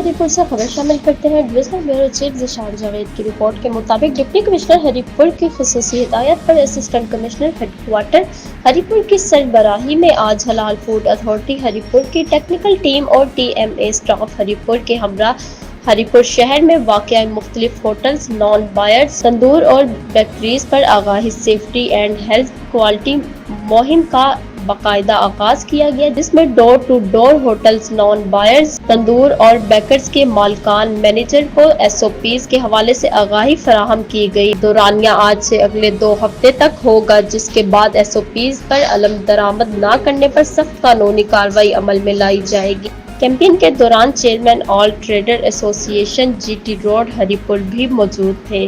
हरीपुर से खबर शामिल करते हैं। Divisional bureau chief Zeeshan Javed की रिपोर्ट के मुताबिक डिप्टी कमिश्नर हरीपुर की खुसूसी हिदायत पर असिस्टेंट कमिश्नर हेडक्वार्टर हरीपुर की सरबराही में आज हलाल फूड अथॉरिटी हरीपुर की टेक्निकल टीम और TMA स्टाफ हरीपुर के हमरा हरीपुर शहर में वाक़या मुख्तलिफ होटल्स, नॉन बायर्स, तंदूर और बेकरीज पर आगाही सेफ्टी एंड हेल्थ क्वालिटी मुहिम का बाकायदा आगाज किया गया, जिसमें door to door hotels, non buyers, tandoor और बेकर्स के मालिकान मैनेजर को SOPs के हवाले से आगाही फराहम की गई। दौरानिया आज से अगले 2 हफ्ते तक होगा, जिसके बाद SOPs पर अलम दरामद न करने पर सख्त कानूनी कार्रवाई अमल में लाई जाएगी। कैंपेन के दौरान chairman all trader association GT road Haripur भी मौजूद थे।